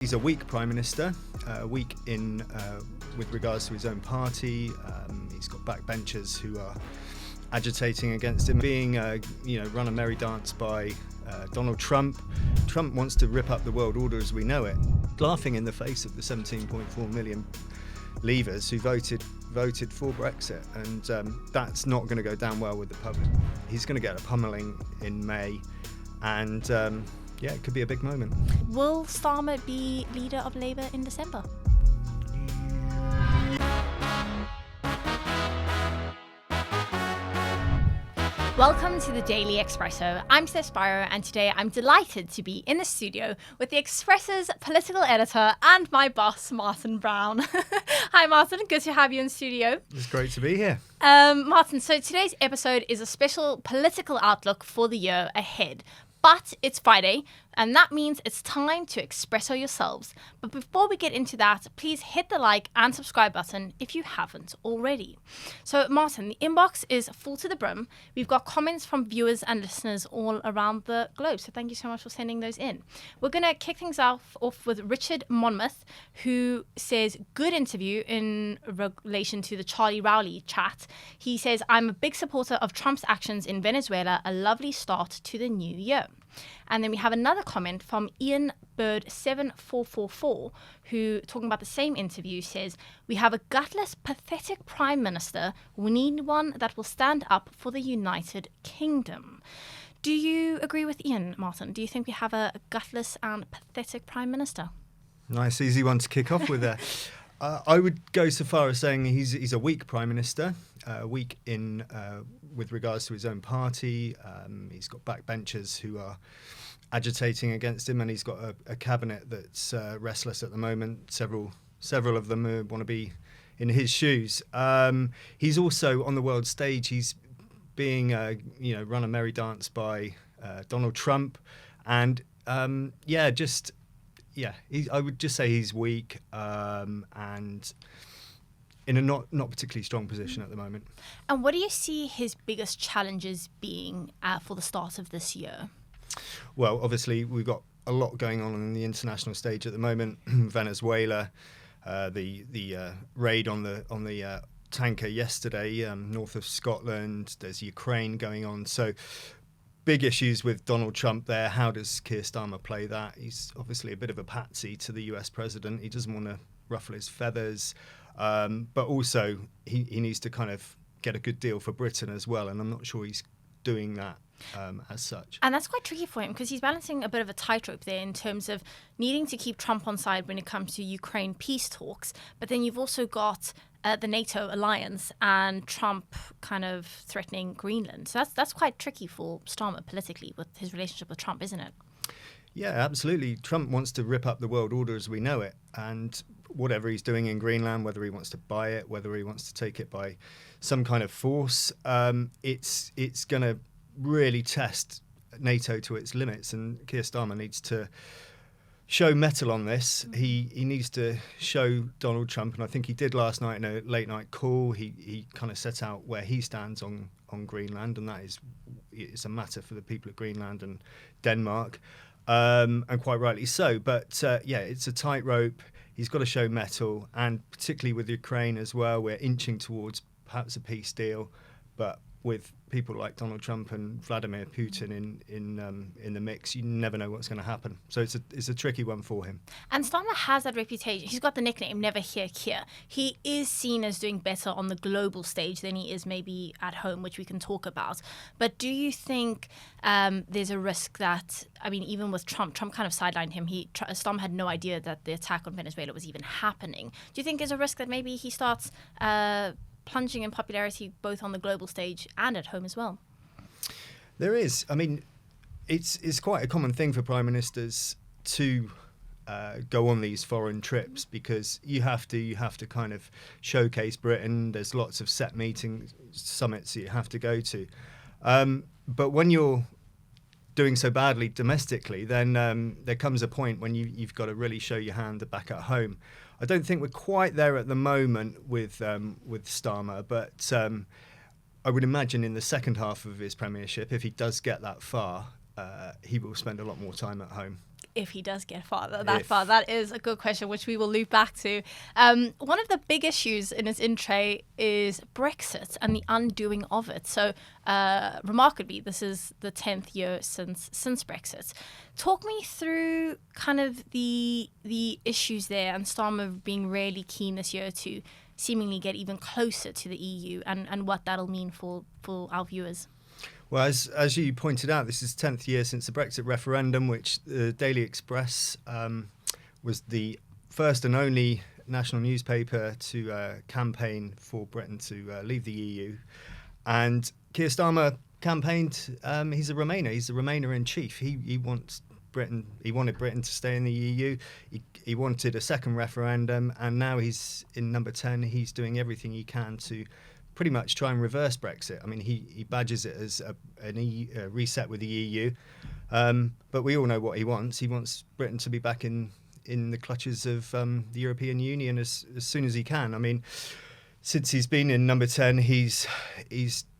He's a weak Prime Minister, weak in with regards to his own party. He's got backbenchers who are agitating against him. Being, run a merry dance by Donald Trump. Trump wants to rip up the world order as we know it, laughing in the face of the 17.4 million leavers who voted for Brexit, and that's not going to go down well with the public. He's going to get a pummeling in May, and it could be a big moment. Will Starmer be leader of Labour in December? Welcome to the Daily Expresso. I'm Steph, Spyro, and today I'm delighted to be in the studio with the Expresso's political editor and my boss, Martyn Brown. Hi, Martyn. Good to have you in studio. It's great to be here. Martyn, so today's episode is a special political outlook for the year ahead. But it's Friday, and that means it's time to Expresso yourselves. But before we get into that, please hit the like and subscribe button if you haven't already. So, Martyn, the inbox is full to the brim. We've got comments from viewers and listeners all around the globe, so thank you so much for sending those in. We're going to kick things off with Richard Monmouth, who says, good interview in relation to the Charlie Rowley chat. He says, I'm a big supporter of Trump's actions in Venezuela, a lovely start to the new year. And then we have another comment from Ian Bird 7444, who, talking about the same interview, says, we have a gutless, pathetic Prime Minister. We need one that will stand up for the United Kingdom. Do you agree with Ian, Martyn? Do you think we have a gutless and pathetic Prime Minister? Nice, easy one to kick off with there. I would go so far as saying he's a weak Prime Minister, weak in with regards to his own party. He's got backbenchers who are agitating against him, and he's got a cabinet that's restless at the moment. Several of them want to be in his shoes. He's also on the world stage. He's being run a merry dance by Donald Trump, and I would just say he's weak and in a not particularly strong position at the moment. And what do you see his biggest challenges being for the start of this year? Well, obviously, we've got a lot going on the international stage at the moment. Venezuela, the raid on the tanker yesterday, north of Scotland. There's Ukraine going on. So big issues with Donald Trump there. How does Keir Starmer play that? He's obviously a bit of a patsy to the US president. He doesn't want to ruffle his feathers. But also, he needs to kind of get a good deal for Britain as well. And I'm not sure he's doing that as such. And that's quite tricky for him because he's balancing a bit of a tightrope there in terms of needing to keep Trump on side when it comes to Ukraine peace talks. But then you've also got the NATO alliance and Trump kind of threatening Greenland. So that's quite tricky for Starmer politically with his relationship with Trump, isn't it? Yeah, absolutely. Trump wants to rip up the world order as we know it. And whatever he's doing in Greenland, whether he wants to buy it, whether he wants to take it by some kind of force, it's going to really test NATO to its limits. And Keir Starmer needs to show mettle on this. He needs to show Donald Trump, and I think he did last night in a late night call. He kind of set out where he stands on Greenland, and that is a matter for the people of Greenland and Denmark, and quite rightly so. But it's a tightrope. He's got to show mettle, and particularly with Ukraine as well, we're inching towards perhaps a peace deal, but with people like Donald Trump and Vladimir Putin in the mix, you never know what's going to happen. So it's a tricky one for him. And Starmer has that reputation. He's got the nickname Never Hear Keir. He is seen as doing better on the global stage than he is maybe at home, which we can talk about. But do you think there's a risk that, even with Trump kind of sidelined him. Starmer had no idea that the attack on Venezuela was even happening. Do you think there's a risk that maybe he starts plunging in popularity both on the global stage and at home as well? There is. It's quite a common thing for prime ministers to go on these foreign trips because you have to kind of showcase Britain. There's lots of set meetings, summits that you have to go to. But when you're doing so badly domestically, then there comes a point when you've got to really show your hand back at home. I don't think we're quite there at the moment with Starmer, but I would imagine in the second half of his premiership, if he does get that far, he will spend a lot more time at home. If he does get far. That is a good question, which we will loop back to. One of the big issues in his in-tray is Brexit and the undoing of it. So, remarkably, this is the 10th year since Brexit. Talk me through kind of the issues there, and Starmer being really keen this year to seemingly get even closer to the EU, and what that'll mean for our viewers. Well, as you pointed out, this is the 10th year since the Brexit referendum, which the Daily Express was the first and only national newspaper to campaign for Britain to leave the EU. And Keir Starmer campaigned, he's a Remainer. He's a Remainer in chief. He wants Britain. He wanted Britain to stay in the EU. He wanted a second referendum, and now he's in number 10. He's doing everything he can to pretty much try and reverse Brexit. I mean, he badges it as a reset with the EU, but we all know what he wants. He wants Britain to be back in the clutches of the European Union as soon as he can. I mean, since he's been in number 10, he's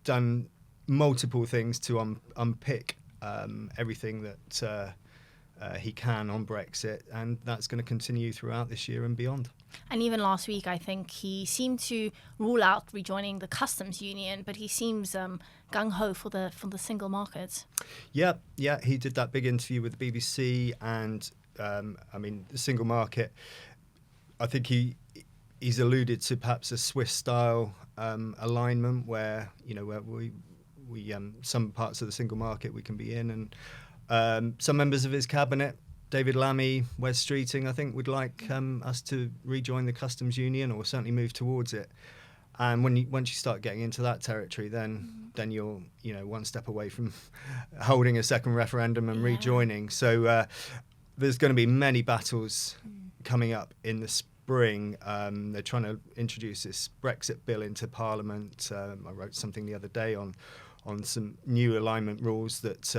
done multiple things to unpick everything that he can on Brexit, and that's going to continue throughout this year and beyond. And even last week, I think he seemed to rule out rejoining the customs union, but he seems gung-ho for the single market. Yeah, he did that big interview with the BBC, and I mean, the single market, I think he's alluded to perhaps a Swiss-style alignment where, where we some parts of the single market we can be in, and some members of his cabinet, David Lammy, Wes Streeting, I think would like us to rejoin the customs union, or certainly move towards it. And once you start getting into that territory, then you're one step away from holding a second referendum and rejoining. So there's going to be many battles coming up in the spring. They're trying to introduce this Brexit bill into Parliament. I wrote something the other day on some new alignment rules that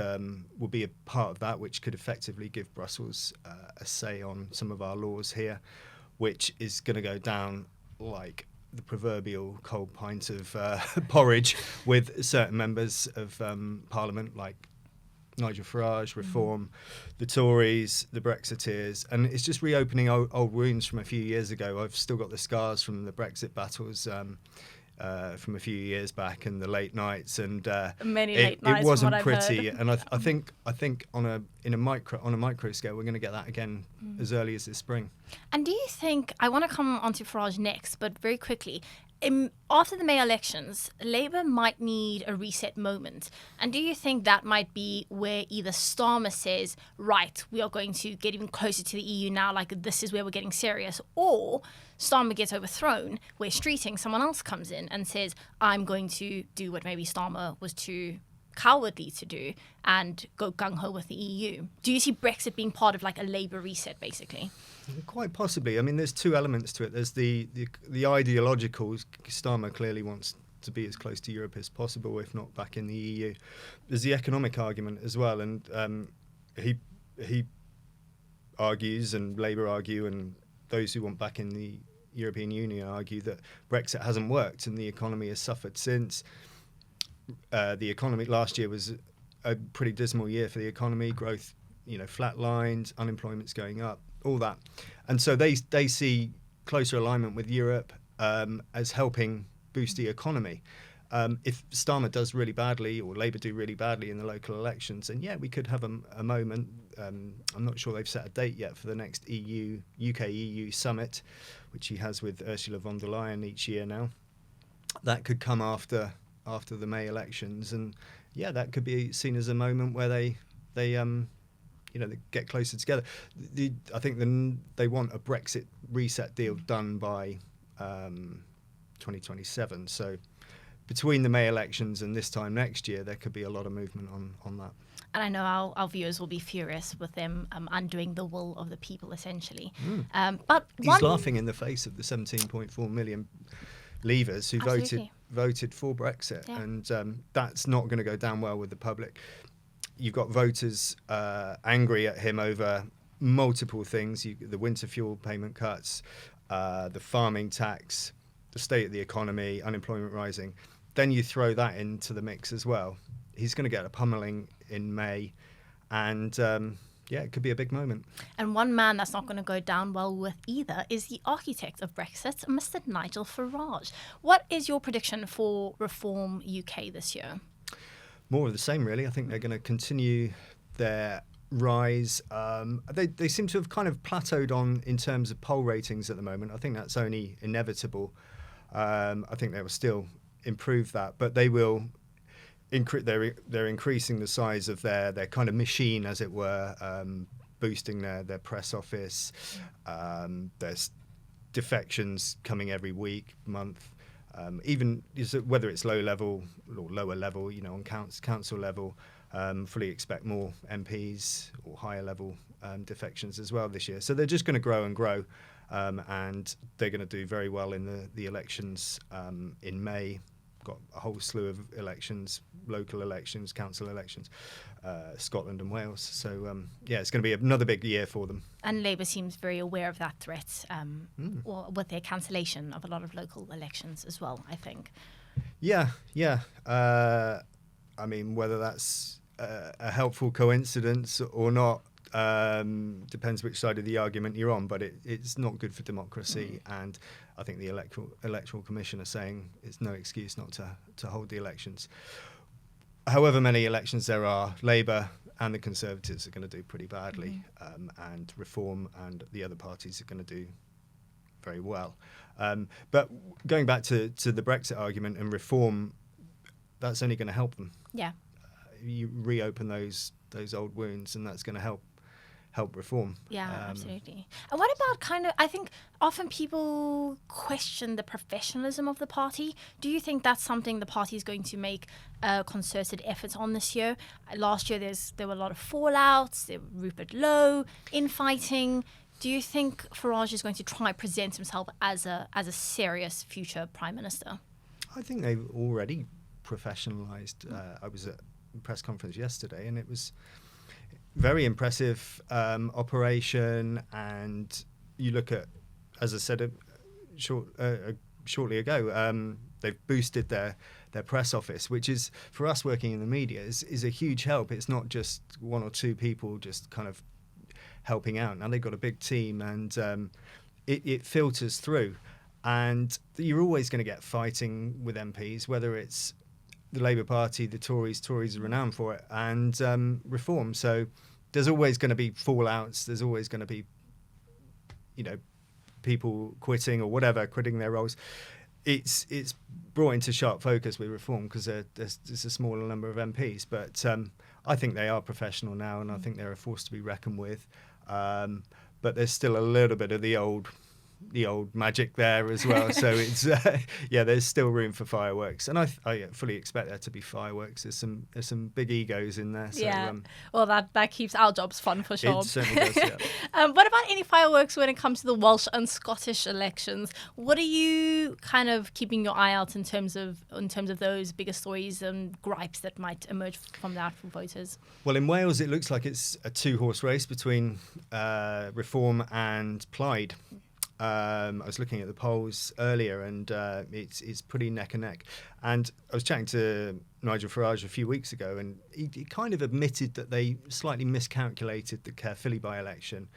will be a part of that, which could effectively give Brussels a say on some of our laws here, which is going to go down like the proverbial cold pint of porridge with certain members of Parliament, like Nigel Farage, Reform, the Tories, the Brexiteers, and it's just reopening old wounds from a few years ago. I've still got the scars from the Brexit battles from a few years back, and the late nights, and many late nights. It wasn't from what pretty, I've and I think on a micro scale, we're going to get that again as early as this spring. And do you think, I want to come onto Farage next, but very quickly, after the May elections, Labour might need a reset moment. And do you think that might be where either Starmer says, right, we are going to get even closer to the EU now, like this is where we're getting serious, or Starmer gets overthrown, where Streeting, someone else, comes in and says, I'm going to do what maybe Starmer was too cowardly to do and go gung-ho with the EU? Do you see Brexit being part of like a Labour reset, basically? Quite possibly. I mean, there's two elements to it. There's the ideological. Starmer clearly wants to be as close to Europe as possible, if not back in the EU. There's the economic argument as well, and he argues, and Labour argue, and those who want back in the European Union argue that Brexit hasn't worked and the economy has suffered since. The economy last year was a pretty dismal year for the economy. Growth, flatlined, unemployment's going up, all that, and so they see closer alignment with Europe as helping boost the economy. If Starmer does really badly, or Labour do really badly in the local elections, then we could have a moment. I'm not sure they've set a date yet for the next UK-EU summit, which he has with Ursula von der Leyen each year now. That could come after the May elections, and that could be seen as a moment where they get closer together. I think they want a Brexit reset deal done by 2027. So between the May elections and this time next year, there could be a lot of movement on that. And I know our viewers will be furious with them undoing the will of the people, essentially. But he's laughing in the face of the 17.4 million leavers who voted for Brexit, and that's not going to go down well with the public. You've got voters angry at him over multiple things: the winter fuel payment cuts, the farming tax, the state of the economy, unemployment rising. Then you throw that into the mix as well. He's going to get a pummeling in May, And it could be a big moment. And one man that's not going to go down well with either is the architect of Brexit, Mr. Nigel Farage. What is your prediction for Reform UK this year? More of the same, really. I think they're going to continue their rise. They seem to have kind of plateaued on in terms of poll ratings at the moment. I think that's only inevitable. I think they will still improve that, but they will. They're increasing the size of their kind of machine, as it were, boosting their press office. There's defections coming every week, month. Even whether it's low level or lower level, on council level, fully expect more MPs or higher level defections as well this year. So they're just going to grow and grow, and they're going to do very well in the elections in May. Got a whole slew of elections, local elections, council elections, Scotland and Wales. So it's going to be another big year for them. And Labour seems very aware of that threat, with their cancellation of a lot of local elections as well, I think. Yeah. I mean, whether that's a helpful coincidence or not depends which side of the argument you're on, but it's not good for democracy. And I think the electoral commission are saying it's no excuse not to hold the elections. However many elections there are, Labour and the Conservatives are going to do pretty badly, and Reform and the other parties are going to do very well. But going back to the Brexit argument and Reform, that's only going to help them. Yeah. You reopen those old wounds, and that's going to help Reform. Yeah, absolutely. And what about I think often people question the professionalism of the party. Do you think that's something the party is going to make a concerted effort on this year? Last year there were a lot of fallouts, there were Rupert Lowe, infighting. Do you think Farage is going to try and present himself as a serious future Prime Minister? I think they've already professionalised. I was at a press conference yesterday, and it was very impressive operation. And you look at, as I said shortly ago, they've boosted their press office, which is, for us working in the media, is a huge help. It's not just one or two people just kind of helping out. Now they've got a big team, and it filters through. And you're always going to get fighting with MPs, whether it's the Labour Party, the Tories are renowned for it, and Reform. So there's always going to be fallouts. There's always going to be, people quitting or whatever, quitting their roles. It's brought into sharp focus with Reform because there's a smaller number of MPs. But I think they are professional now, and I think they're a force to be reckoned with. But there's still a little bit of the old magic there as well. So it's there's still room for fireworks, and I fully expect there to be fireworks. There's some big egos in there. So, well, that keeps our jobs fun for sure. It certainly does. Yeah. What about any fireworks when it comes to the Welsh and Scottish elections? What are you kind of keeping your eye out in terms of those bigger stories and gripes that might emerge from that from voters? Well, in Wales, it looks like it's a 2-horse race between Reform and Plaid. I was looking at the polls earlier, and it's pretty neck and neck. And I was chatting to Nigel Farage a few weeks ago, and he kind of admitted that they slightly miscalculated the Caerphilly by-election.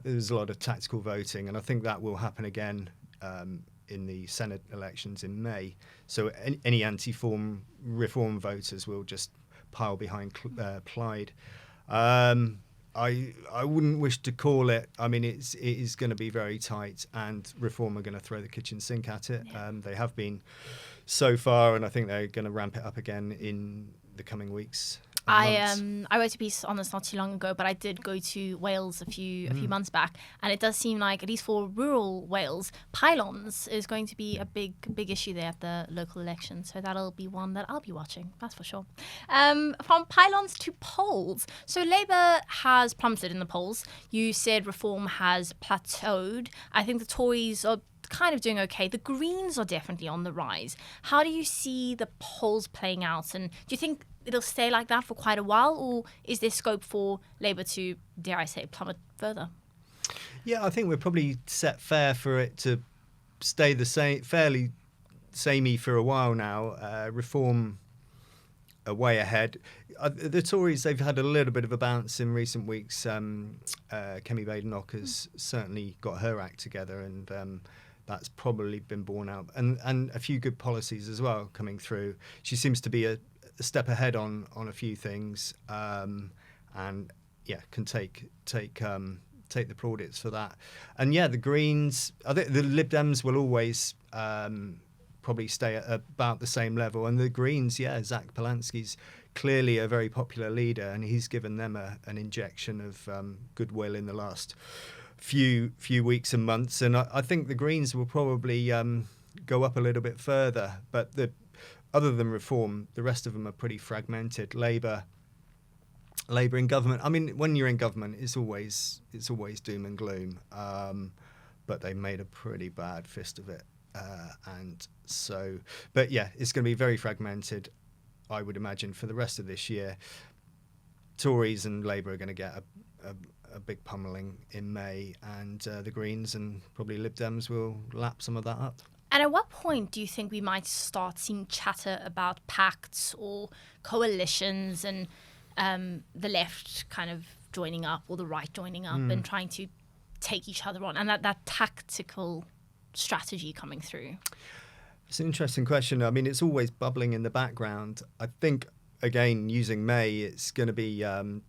There was a lot of tactical voting, and I think that will happen again in the Senate elections in May. So any anti-reform voters will just pile behind Plaid. I wouldn't wish to call it. I mean, it is going to be very tight, and Reform are going to throw the kitchen sink at it. Yeah. They have been so far, and I think they're going to ramp it up again in the coming weeks. I wrote a piece on this not too long ago, but I did go to Wales a few months back, and it does seem like, at least for rural Wales, pylons is going to be a big issue there at the local election. So that'll be one that I'll be watching, that's for sure. From pylons to polls. So Labour has plummeted in the polls. You said Reform has plateaued. I think the Tories are kind of doing okay. The Greens are definitely on the rise. How do you see the polls playing out? And do you think it'll stay like that for quite a while, or is there scope for Labour to, dare I say, plummet further? Yeah, I think we're probably set fair for it to stay the same, fairly samey for a while now. Reform way ahead. The Tories, they've had a little bit of a bounce in recent weeks. Kemi Badenoch has certainly got her act together, and that's probably been borne out. And a few good policies as well coming through. She seems to be a step ahead on a few things, and can take the plaudits for that. And the Greens, I think the Lib Dems will always probably stay at about the same level. And the Greens, Zach Polanski's clearly a very popular leader, and he's given them an injection of goodwill in the last few weeks and months. And I think the Greens will probably go up a little bit further. But other than Reform, the rest of them are pretty fragmented. Labour in government. I mean, when you're in government, it's always doom and gloom. But they made a pretty bad fist of it. It's going to be very fragmented, I would imagine, for the rest of this year. Tories and Labour are going to get a big pummeling in May, and the Greens and probably Lib Dems will lap some of that up. And at what point do you think we might start seeing chatter about pacts or coalitions and the left kind of joining up or the right joining up and trying to take each other on, and that tactical strategy coming through? It's an interesting question. I mean, it's always bubbling in the background. I think, again, using May, it's going to be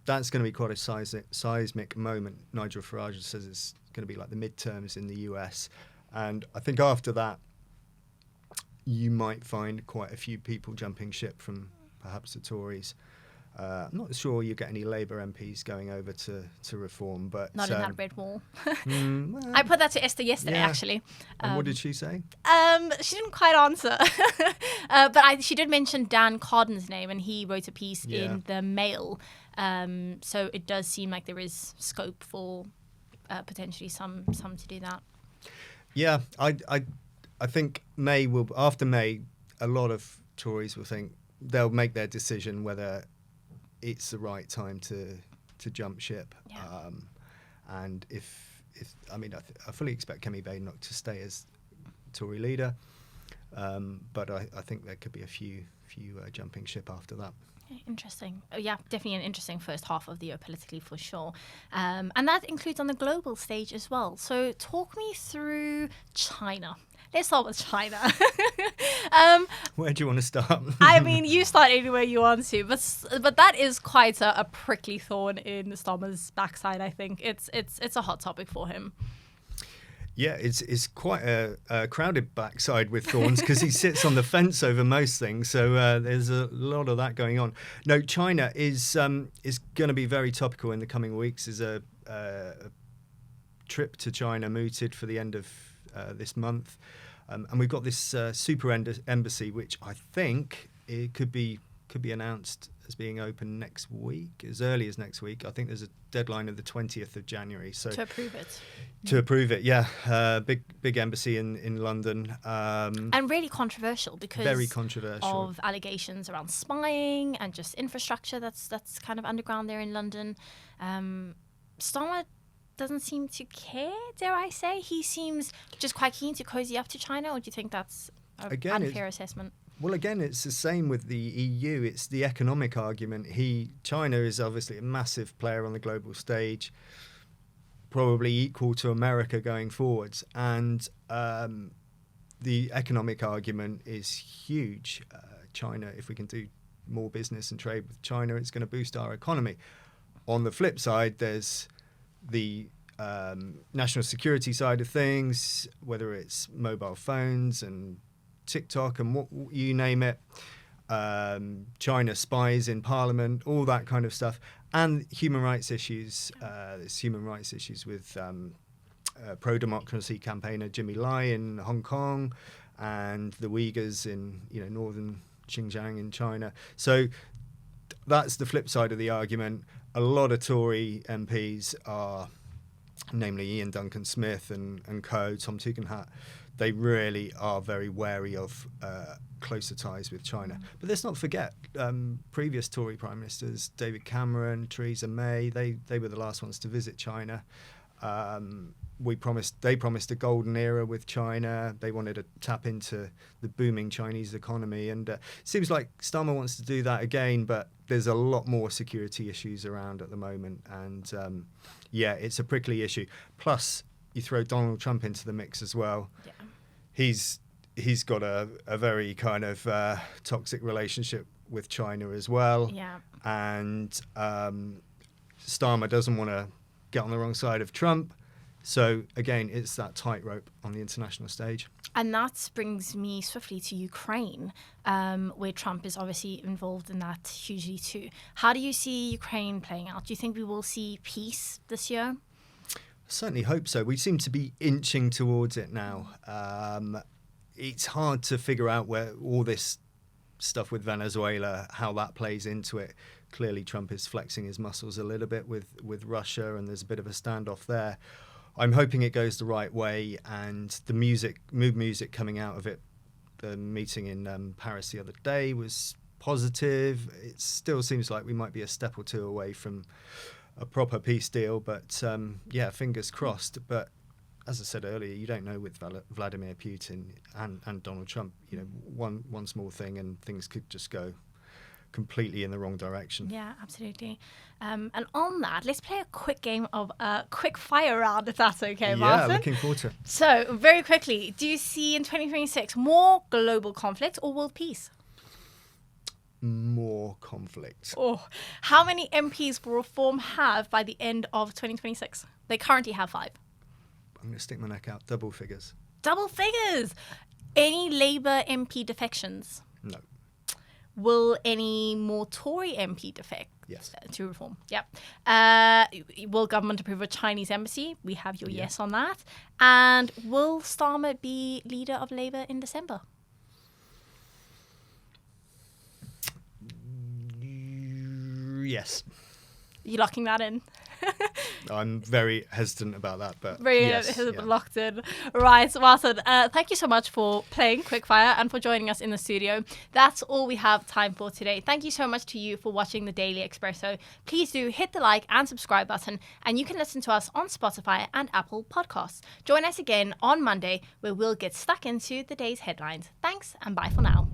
that's going to be quite a seismic moment. Nigel Farage says it's going to be like the midterms in the US, and I think after that, you might find quite a few people jumping ship from perhaps the Tories. I'm not sure you get any Labour MPs going over to Reform, but not in that red wall. I put that to Esther yesterday, actually. And what did she say? She didn't quite answer, but she did mention Dan Carden's name, and he wrote a piece in the Mail. So it does seem like there is scope for potentially some to do that. Yeah, I think after May, a lot of Tories will think they'll make their decision whether it's the right time to jump ship. And I fully expect Kemi Badenoch to stay as Tory leader, but I think there could be a few jumping ship after that. Interesting. Definitely an interesting first half of the year politically, for sure. And that includes on the global stage as well. So talk me through China. Let's start with China. Where do you want to start? I mean, you start anywhere you want to, but that is quite a prickly thorn in Starmer's backside. I think it's a hot topic for him. Yeah, it's quite a crowded backside with thorns because he sits on the fence over most things. So there's a lot of that going on. No, China is going to be very topical in the coming weeks. There's a trip to China mooted for the end of this month. And we've got this super embassy, which I think it could be announced as being open next week, as early as next week. I think there's a deadline of the 20th of January. So to approve it. To approve it, yeah. Big embassy in London. And really controversial because very controversial of allegations around spying and just infrastructure that's kind of underground there in London. Starmer doesn't seem to care, dare I say. He seems just quite keen to cozy up to China, or do you think that's an unfair assessment? Well, again, it's the same with the EU. It's the economic argument. China is obviously a massive player on the global stage, probably equal to America going forwards. And the economic argument is huge. China, if we can do more business and trade with China, it's going to boost our economy. On the flip side, there's the national security side of things, whether it's mobile phones and TikTok and what you name it, China spies in Parliament, all that kind of stuff, and human rights issues. There's human rights issues with pro-democracy campaigner Jimmy Lai in Hong Kong, and the Uyghurs in northern Xinjiang in China. So that's the flip side of the argument. A lot of Tory MPs are, namely Ian Duncan Smith and co, Tom Tugendhat, they really are very wary of closer ties with China. But let's not forget, previous Tory Prime Ministers, David Cameron, Theresa May, they were the last ones to visit China. They promised a golden era with China. They wanted to tap into the booming Chinese economy, and it seems like Starmer wants to do that again. But there's a lot more security issues around at the moment, and it's a prickly issue. Plus, you throw Donald Trump into the mix as well. Yeah. He's got a very kind of toxic relationship with China as well. Yeah. And Starmer doesn't want to get on the wrong side of Trump. So, again, it's that tightrope on the international stage. And that brings me swiftly to Ukraine, where Trump is obviously involved in that hugely too. How do you see Ukraine playing out? Do you think we will see peace this year? I certainly hope so. We seem to be inching towards it now. It's hard to figure out where all this stuff with Venezuela, how that plays into it. Clearly, Trump is flexing his muscles a little bit with Russia, and there's a bit of a standoff there. I'm hoping it goes the right way, and the mood music coming out of it, the meeting in Paris the other day was positive. It still seems like we might be a step or two away from a proper peace deal, but fingers crossed. But as I said earlier, you don't know with Vladimir Putin and Donald Trump. One small thing and things could just go completely in the wrong direction. Yeah, absolutely. And on that, let's play a quick game of quick fire round, if that's okay, Martyn. Yeah, looking forward to it. So, very quickly, do you see in 2026 more global conflict or world peace? More conflict. Oh, how many MPs will Reform have by the end of 2026? They currently have 5. I'm going to stick my neck out. Double figures. Double figures! Any Labour MP defections? No. Will any more Tory MP defect? Yes. To Reform? Yep. Will government approve a Chinese embassy? We have your yes on that. And will Starmer be leader of Labour in December? Yes. You locking that in? I'm very hesitant about that, but locked in. Right, Martyn, thank you so much for playing Quickfire and for joining us in the studio. That's all we have time for today. Thank you so much to you for watching the Daily Expresso. Please do hit the like and subscribe button, and you can listen to us on Spotify and Apple Podcasts. Join us again on Monday, where we'll get stuck into the day's headlines. Thanks, and bye for now.